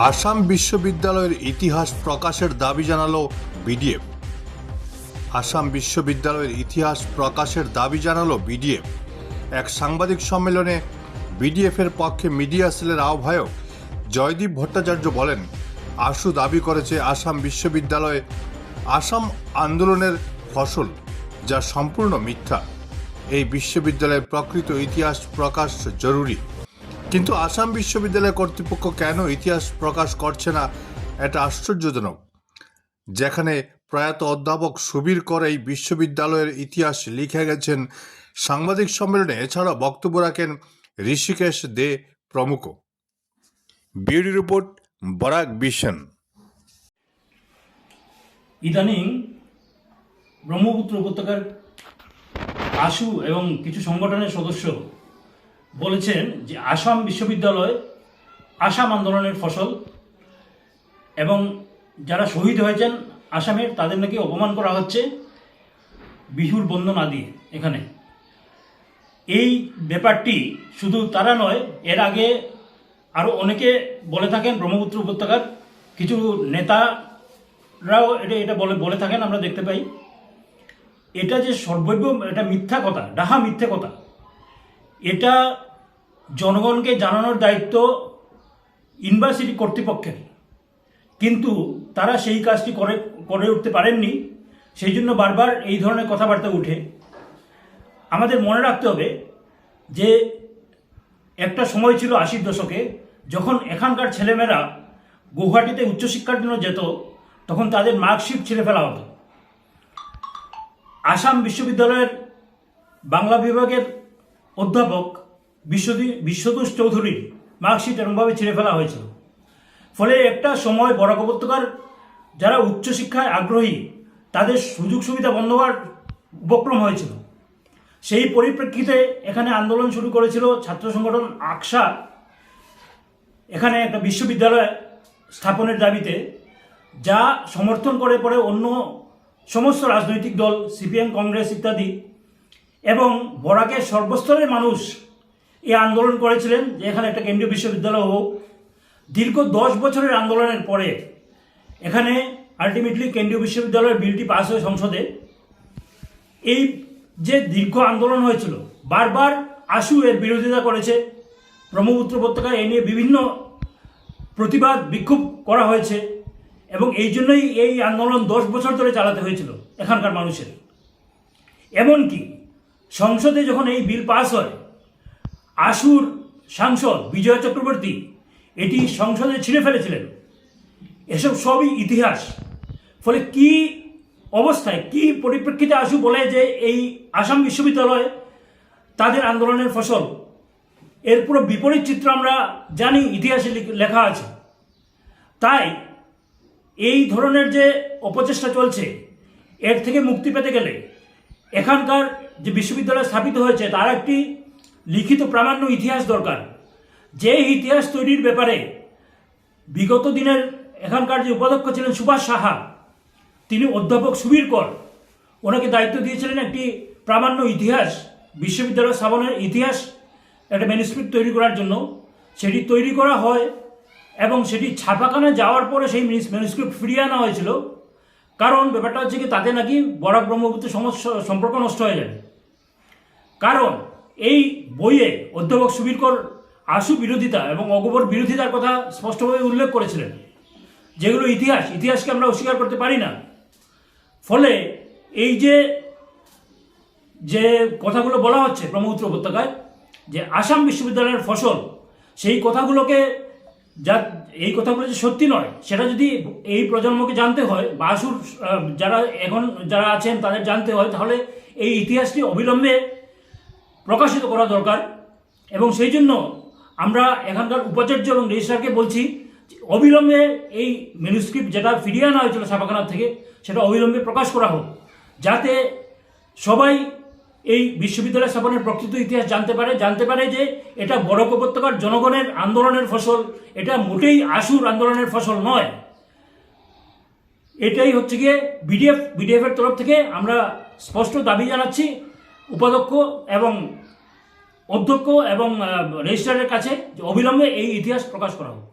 আসাম বিশ্ববিদ্যালয়ের ইতিহাস প্রকাশের দাবি জানালো বিডিএফ। আসাম বিশ্ববিদ্যালয়ের ইতিহাস প্রকাশের দাবি জানালো বিডিএফ। এক সাংবাদিক সম্মেলনে বিডিএফের পক্ষে মিডিয়া সেলের আহ্বায়ক জয়দীপ ভট্টাচার্য বলেন, আশু দাবি করেছে আসাম বিশ্ববিদ্যালয়ে আসাম আন্দোলনের ফসল, যা সম্পূর্ণ মিথ্যা। এই বিশ্ববিদ্যালয়ের প্রকৃত ইতিহাস প্রকাশ জরুরি, কিন্তু আসাম বিশ্ববিদ্যালয় কর্তৃপক্ষ কেন ইতিহাস প্রকাশ করছে না, এটা আশ্চর্যজনক। যেখানে প্রয়াত অধ্যাপক সুবীর কর এই বিশ্ববিদ্যালয়ের ইতিহাস লিখে গেছেন। সাংবাদিক সম্মেলনে এছাড়া বক্তব্য রাখেন ঋষিকেশ দে প্রমুখ। Bureau report, Barak vision. ইদানিং ব্রহ্মপুত্র উপত্যকার আশু এবং কিছু সংগঠনের সদস্য বলেছেন যে আসাম বিশ্ববিদ্যালয় আসাম আন্দোলনের ফসল এবং যারা শহীদ হয়েছেন আসামের তাদের নাকি অপমান করা হচ্ছে বিহুর বন্দনা দিয়ে। এখানে এই ব্যাপারটি শুধু তারা নয়, এর আগে আরও অনেকে বলে থাকেন। ব্রহ্মপুত্র উপত্যকার কিছু নেতারাও এটা বলে থাকেন, আমরা দেখতে পাই। এটা যে সর্বৈব, এটা মিথ্যা কথা, ডাহা মিথ্যে কথা। এটা জনগণকে জানানোর দায়িত্ব ইউনিভার্সিটি কর্তৃপক্ষের, কিন্তু তারা সেই কাজটি করে উঠতে পারেননি। সেই জন্য বারবার এই ধরনের কথাবার্তা উঠে। আমাদের মনে রাখতে হবে যে একটা সময় ছিল 80-র দশকে, যখন এখানকার ছেলেমেয়েরা গুয়াহাটিতে উচ্চশিক্ষার জন্য যেত, তখন তাদের মার্কশিট ছিঁড়ে ফেলা হতো। আসাম বিশ্ববিদ্যালয়ের বাংলা বিভাগের অধ্যাপক বিশ্বতোষ চৌধুরীর মার্কশিট এরকমভাবে ছিঁড়ে ফেলা হয়েছিল। ফলে একটা সময় বরাক উপত্যকার যারা উচ্চশিক্ষায় আগ্রহী তাদের সুযোগ সুবিধা বন্ধ হওয়ার উপক্রম হয়েছিল। সেই পরিপ্রেক্ষিতে এখানে আন্দোলন শুরু করেছিল ছাত্র সংগঠন আকসা, এখানে একটা বিশ্ববিদ্যালয় স্থাপনের দাবিতে, যা সমর্থন করে পরে অন্য সমস্ত রাজনৈতিক দল, সিপিএম, কংগ্রেস ইত্যাদি, এবং বরাকের সর্বস্তরের মানুষ এই আন্দোলন করেছিলেন যে এখানে একটা কেন্দ্রীয় বিশ্ববিদ্যালয় হোক। দীর্ঘ 10 বছরের আন্দোলনের পরে এখানে আলটিমেটলি কেন্দ্রীয় বিশ্ববিদ্যালয়ের বিলটি পাস হয় সংসদে। এই যে দীর্ঘ আন্দোলন হয়েছিল, বারবার আশু এর বিরোধিতা করেছে। ব্রহ্মপুত্র উপত্যকায় এ নিয়ে বিভিন্ন প্রতিবাদ বিক্ষোভ করা হয়েছে, এবং এই জন্যই এই আন্দোলন 10 বছর ধরে চালাতে হয়েছিল এখানকার মানুষের। এমনকি সংসদে যখন এই বিল পাস হয়, আশুর সাংসদ বিজয় চক্রবর্তী এটি সংসদে ছিঁড়ে ফেলেছিলেন। এসব সবই ইতিহাস। ফলে কি অবস্থায়, কি পরিপ্রেক্ষিতে আশু বলে যে এই আসাম বিশ্ববিদ্যালয় তাদের আন্দোলনের ফসল, এর পুরো বিপরীত চিত্র আমরা জানি, ইতিহাসে লেখা আছে। তাই এই ধরনের যে অপচেষ্টা চলছে, এর থেকে মুক্তি পেতে গেলে এখানকার যে বিশ্ববিদ্যালয় স্থাপিত হয়েছে তার একটি লিখিত প্রামাণ্য ইতিহাস দরকার। যে ইতিহাস তৈরির ব্যাপারে বিগত দিনের এখানকার যে উপাধ্যক্ষ ছিলেন সুভাষ সাহা, তিনি অধ্যাপক সুবীর কর, ওনাকে দায়িত্ব দিয়েছিলেন একটি প্রামাণ্য ইতিহাস, বিশ্ববিদ্যালয় স্থাপনের ইতিহাস, একটা ম্যানুস্ক্রিপ্ট তৈরি করার জন্য। সেটি তৈরি করা হয় এবং সেটি ছাপাখানায় যাওয়ার পরে সেই ম্যানুস্ক্রিপ্ট ফিরিয়ে আনা হয়েছিল। কারণ ব্যাপারটা হচ্ছে কি, তাতে নাকি বরাক ব্রহ্মপুত্র সম্পর্ক নষ্ট হয়ে যাবে। কারণ এই বইয়ে অধ্যাপক সুবীর কর আশু বিরোধিতা এবং অগবর বিরোধিতার কথা স্পষ্টভাবে উল্লেখ করেছিলেন, যেগুলো ইতিহাসকে আমরা অস্বীকার করতে পারি না। ফলে এই যে কথাগুলো বলা হচ্ছে ব্রহ্মপুত্র উপত্যকায় যে আসাম বিশ্ববিদ্যালয়ের ফসল, সেই কথাগুলোকে এই কথাগুলো যে সত্যি নয়, সেটা যদি এই প্রজন্মকে জানতে হয় বা আশুর যারা আছেন তাদের জানতে হয়, তাহলে এই ইতিহাসটি অবিলম্বে প্রকাশিত করা দরকার। এবং সেই জন্য আমরা এখানকার উপাচার্য এবং রেজিস্ট্রারকে বলছি, অবিলম্বে এই ম্যানুস্ক্রিপ্ট যেটা ফিরিয়ে আনা হয়েছিল ছাপাখানা থেকে, সেটা অবিলম্বে প্রকাশ করা হোক, যাতে সবাই এই বিশ্ববিদ্যালয় স্থাপনের প্রকৃত ইতিহাস জানতে পারে যে এটা বরাক উপত্যকার জনগণের আন্দোলনের ফসল, এটা মোটেই আশুর আন্দোলনের ফসল নয়। এটাই হচ্ছে গিয়ে বিডিএফের তরফ থেকে আমরা স্পষ্ট দাবি জানাচ্ছি উপাধ্যক্ষ এবং অধ্যক্ষ এবং রেজিস্ট্রারের কাছে, যে অবিলম্বে এই ইতিহাস প্রকাশ করা হোক।